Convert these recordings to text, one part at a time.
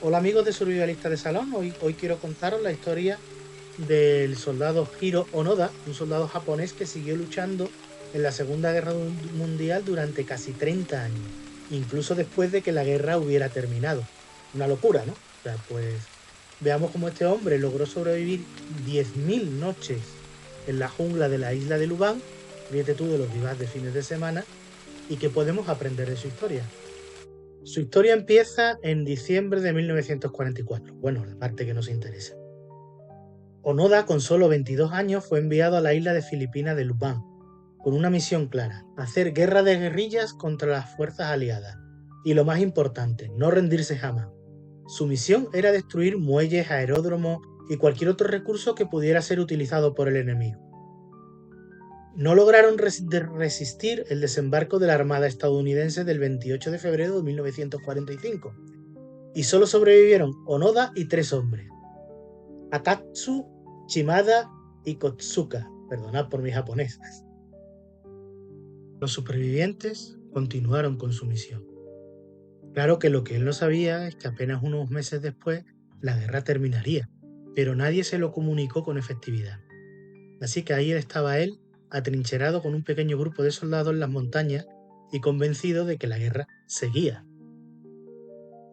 Hola amigos de Survivalistas de Salón, hoy quiero contaros la historia del soldado Hiro Onoda, un soldado japonés que siguió luchando en la Segunda Guerra Mundial durante casi 30 años, incluso después de que la guerra hubiera terminado. Una locura, ¿no? O sea, pues veamos cómo este hombre logró sobrevivir 10.000 noches en la jungla de la isla de Lubang, ríete tú de los vivas de fines de semana, y qué podemos aprender de su historia. Su historia empieza en diciembre de 1944, bueno, la parte que nos interesa. Onoda, con solo 22 años, fue enviado a la isla de Filipinas de Lubang, con una misión clara: hacer guerra de guerrillas contra las fuerzas aliadas. Y lo más importante, no rendirse jamás. Su misión era destruir muelles, aeródromos y cualquier otro recurso que pudiera ser utilizado por el enemigo. No lograron resistir el desembarco de la Armada estadounidense del 28 de febrero de 1945, y solo sobrevivieron Onoda y 3 hombres: Akatsu, Shimada y Kotsuka. Perdonad por mi japonés. Los supervivientes continuaron con su misión. Claro que lo que él no sabía es que apenas unos meses después la guerra terminaría, pero nadie se lo comunicó con efectividad. Así que ahí estaba él, atrincherado con un pequeño grupo de soldados en las montañas y convencido de que la guerra seguía.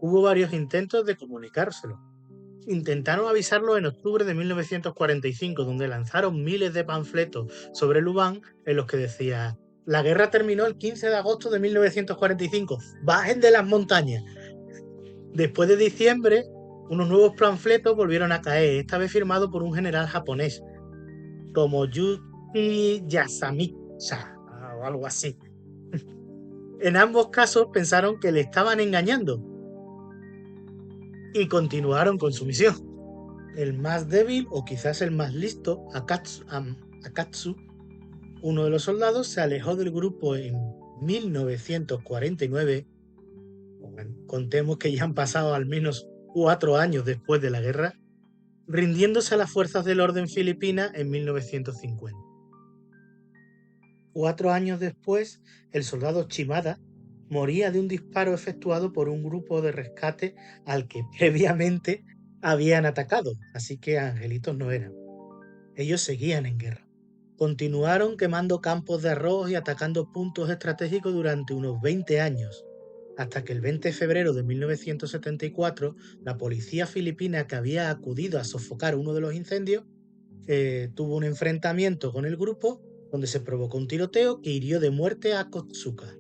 Hubo varios intentos de comunicárselo. Intentaron avisarlo en octubre de 1945, donde lanzaron miles de panfletos sobre Lubang en los que decía: la guerra terminó el 15 de agosto de 1945, bajen de las montañas. Después de diciembre, unos nuevos panfletos volvieron a caer, esta vez firmado por un general japonés, como Yuki Yasamicha o algo así. En ambos casos pensaron que le estaban engañando y continuaron con su misión. El más débil, o quizás el más listo, Akatsu, uno de los soldados, se alejó del grupo en 1949. Bueno, contemos que ya han pasado al menos 4 años después de la guerra, rindiéndose a las fuerzas del orden filipinas en 1950. 4 años después, el soldado Shimada moría de un disparo efectuado por un grupo de rescate al que previamente habían atacado, así que angelitos no eran. Ellos seguían en guerra. Continuaron quemando campos de arroz y atacando puntos estratégicos durante unos 20 años, hasta que el 20 de febrero de 1974, la policía filipina, que había acudido a sofocar uno de los incendios, tuvo un enfrentamiento con el grupo, donde se provocó un tiroteo que hirió de muerte a Kotsuka.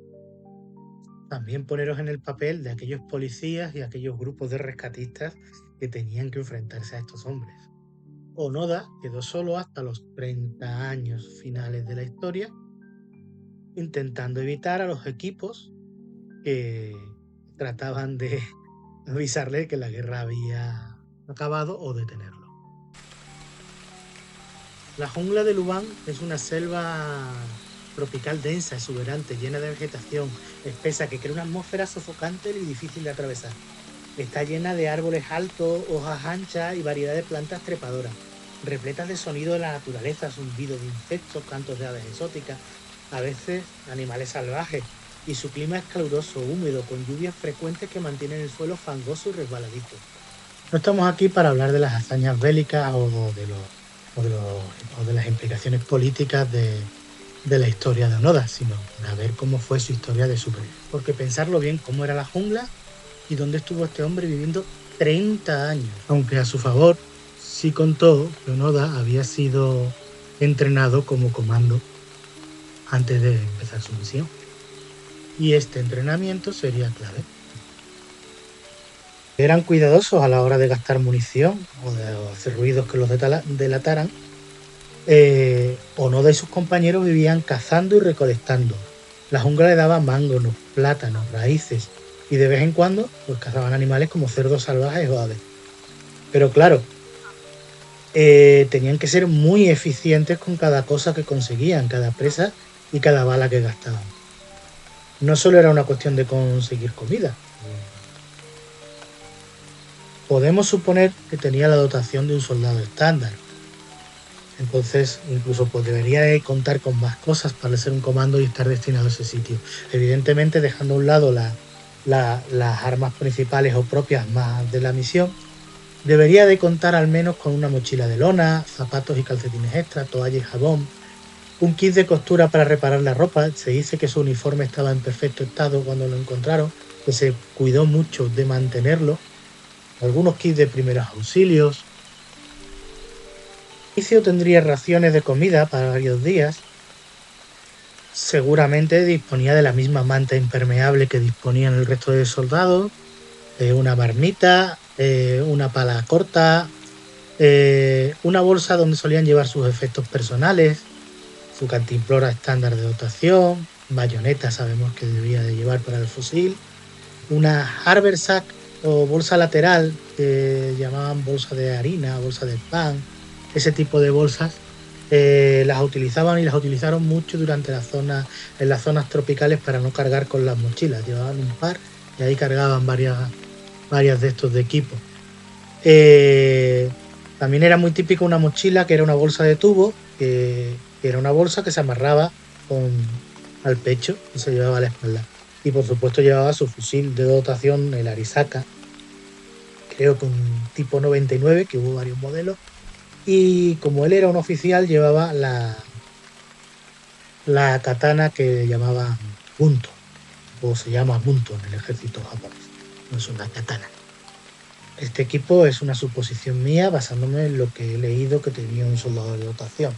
También poneros en el papel de aquellos policías y aquellos grupos de rescatistas que tenían que enfrentarse a estos hombres. Onoda quedó solo hasta los 30 años finales de la historia, intentando evitar a los equipos que trataban de avisarle que la guerra había acabado o detenerlo. La jungla de Lubang es una selva tropical densa, exuberante, llena de vegetación espesa que crea una atmósfera sofocante y difícil de atravesar. Está llena de árboles altos, hojas anchas y variedad de plantas trepadoras, repletas de sonido de la naturaleza, zumbidos de insectos, cantos de aves exóticas, a veces animales salvajes, y su clima es caluroso, húmedo, con lluvias frecuentes que mantienen el suelo fangoso y resbaladizo. No estamos aquí para hablar de las hazañas bélicas o de las implicaciones políticas de la historia de Onoda, sino para ver cómo fue su historia de supervivencia. Porque pensarlo bien, cómo era la jungla y dónde estuvo este hombre viviendo 30 años. Aunque a su favor sí contó que Onoda había sido entrenado como comando antes de empezar su misión. Y este entrenamiento sería clave. Eran cuidadosos a la hora de gastar munición o de hacer ruidos que los delataran. Onoda y sus compañeros vivían cazando y recolectando. La jungla le daba mángonos, plátanos, raíces, y de vez en cuando pues cazaban animales como cerdos salvajes o aves. Pero claro, tenían que ser muy eficientes con cada cosa que conseguían, cada presa y cada bala que gastaban. No solo era una cuestión de conseguir comida. Podemos suponer que tenía la dotación de un soldado estándar. Entonces, incluso pues debería contar con más cosas para ser un comando y estar destinado a ese sitio. Evidentemente, dejando a un lado las armas principales o propias más de la misión, debería de contar al menos con una mochila de lona, zapatos y calcetines extra, toalla y jabón, un kit de costura para reparar la ropa. Se dice que su uniforme estaba en perfecto estado cuando lo encontraron, que se cuidó mucho de mantenerlo, algunos kits de primeros auxilios. Inicio tendría raciones de comida para varios días. Seguramente disponía de la misma manta impermeable que disponían el resto de soldados, una marmita, una pala corta, una bolsa donde solían llevar sus efectos personales, su cantimplora estándar de dotación, bayoneta sabemos que debía de llevar para el fusil, una haversack o bolsa lateral que llamaban bolsa de harina, bolsa de pan, ese tipo de bolsas. Las utilizaban y las utilizaron mucho en las zonas tropicales para no cargar con las mochilas. Llevaban un par y ahí cargaban varias de estos de equipo. También era muy típico una mochila que era una bolsa de tubo, que era una bolsa que se amarraba al pecho y se llevaba a la espalda. Y por supuesto llevaba su fusil de dotación, el Arisaka, creo que un tipo 99, que hubo varios modelos. Y como él era un oficial, llevaba la katana que llamaban Bunto, o se llama Bunto en el ejército japonés. No es una katana. Este equipo es una suposición mía basándome en lo que he leído que tenía un soldado de dotación.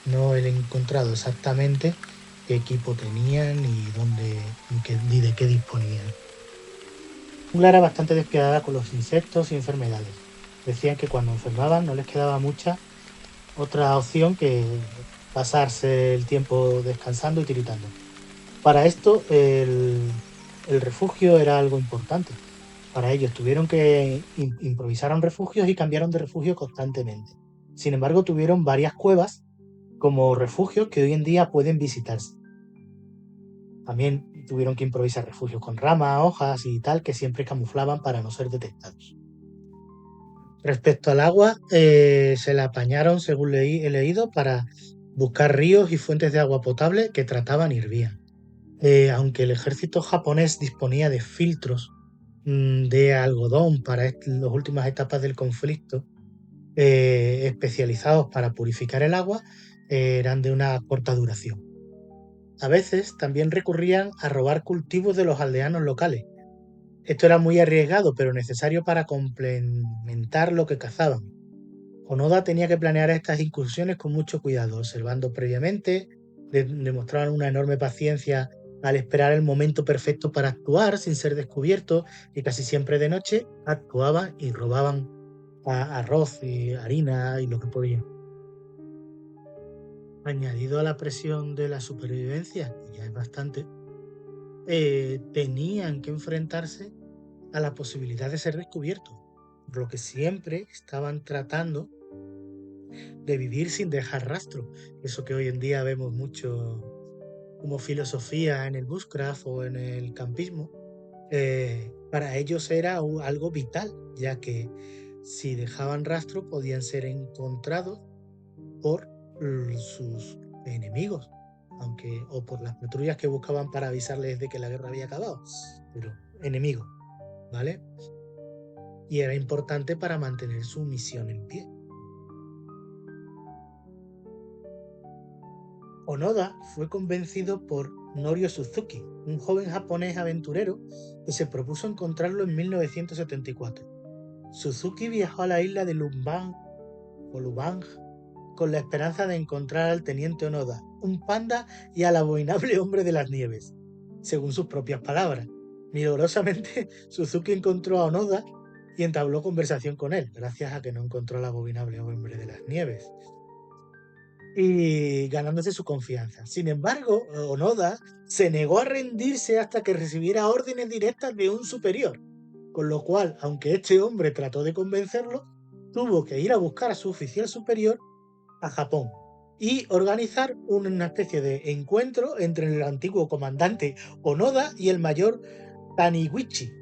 No he encontrado exactamente qué equipo tenían y dónde ni de qué disponían. Jungla era bastante despiadada con los insectos y enfermedades. Decían que cuando enfermaban no les quedaba mucha otra opción que pasarse el tiempo descansando y tiritando. Para esto el refugio era algo importante. Para ellos tuvieron que improvisaron refugios y cambiaron de refugio constantemente. Sin embargo, tuvieron varias cuevas como refugios que hoy en día pueden visitarse. También tuvieron que improvisar refugios con ramas, hojas y tal que siempre camuflaban para no ser detectados. Respecto al agua, se la apañaron, según he leído, para buscar ríos y fuentes de agua potable que trataban y hervían. Aunque el ejército japonés disponía de filtros de algodón para las últimas etapas del conflicto, especializados para purificar el agua, eran de una corta duración. A veces también recurrían a robar cultivos de los aldeanos locales. Esto era muy arriesgado, pero necesario para complementar lo que cazaban. Onoda tenía que planear estas incursiones con mucho cuidado, observando previamente, demostraban una enorme paciencia al esperar el momento perfecto para actuar sin ser descubierto, y casi siempre de noche actuaban y robaban arroz y harina y lo que podían. Añadido a la presión de la supervivencia, que ya es bastante, tenían que enfrentarse a la posibilidad de ser descubiertos, por lo que siempre estaban tratando de vivir sin dejar rastro. Eso que hoy en día vemos mucho como filosofía en el bushcraft o en el campismo, para ellos era algo vital, ya que si dejaban rastro podían ser encontrados por sus enemigos, o por las patrullas que buscaban para avisarles de que la guerra había acabado, pero enemigos, ¿vale? Y era importante para mantener su misión en pie. Onoda fue convencido por Norio Suzuki, un joven japonés aventurero que se propuso encontrarlo en 1974. Suzuki viajó a la isla de Lubang con la esperanza de encontrar al teniente Onoda, un panda y al abominable hombre de las nieves, según sus propias palabras. Milagrosamente, Suzuki encontró a Onoda y entabló conversación con él, gracias a que no encontró al abominable hombre de las nieves, y ganándose su confianza. Sin embargo, Onoda se negó a rendirse hasta que recibiera órdenes directas de un superior, con lo cual, aunque este hombre trató de convencerlo, tuvo que ir a buscar a su oficial superior a Japón y organizar una especie de encuentro entre el antiguo comandante Onoda y el mayor Taniguchi,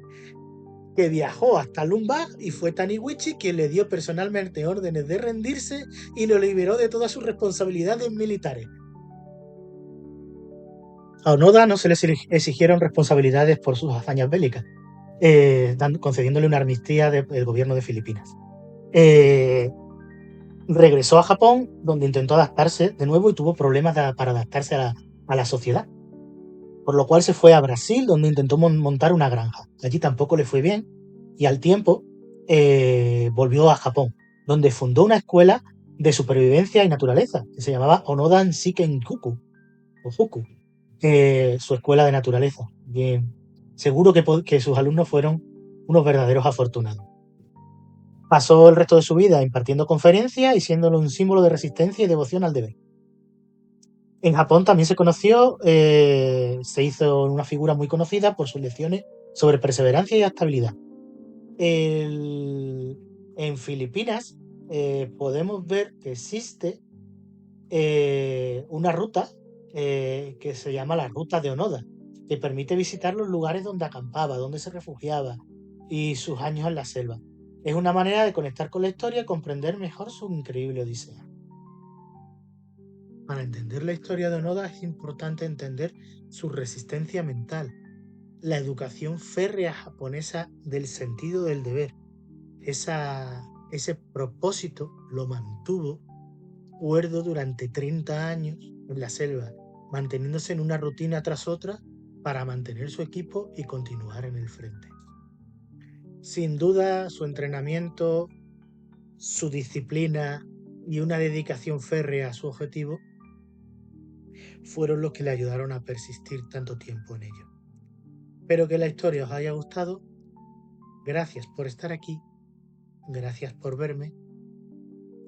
que viajó hasta Lumbag, y fue Taniguchi quien le dio personalmente órdenes de rendirse y lo liberó de todas sus responsabilidades militares. A Onoda no se le exigieron responsabilidades por sus hazañas bélicas, concediéndole una amnistía del gobierno de Filipinas. Regresó a Japón, donde intentó adaptarse de nuevo y tuvo problemas para adaptarse a la sociedad. Por lo cual se fue a Brasil, donde intentó montar una granja. Allí tampoco le fue bien y al tiempo volvió a Japón, donde fundó una escuela de supervivencia y naturaleza que se llamaba Onoda Shiken Huku, o Huku, su escuela de naturaleza. Bien, seguro que sus alumnos fueron unos verdaderos afortunados. Pasó el resto de su vida impartiendo conferencias y siendo un símbolo de resistencia y devoción al deber. En Japón también se conoció, se hizo una figura muy conocida por sus lecciones sobre perseverancia y estabilidad. En Filipinas podemos ver que existe una ruta que se llama la Ruta de Onoda, que permite visitar los lugares donde acampaba, donde se refugiaba y sus años en la selva. Es una manera de conectar con la historia y comprender mejor su increíble odisea. Para entender la historia de Onoda es importante entender su resistencia mental, la educación férrea japonesa del sentido del deber. Ese propósito lo mantuvo cuerdo durante 30 años en la selva, manteniéndose en una rutina tras otra para mantener su equipo y continuar en el frente. Sin duda, su entrenamiento, su disciplina y una dedicación férrea a su objetivo fueron los que le ayudaron a persistir tanto tiempo en ello. Espero que la historia os haya gustado. Gracias por estar aquí, gracias por verme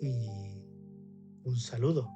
y un saludo.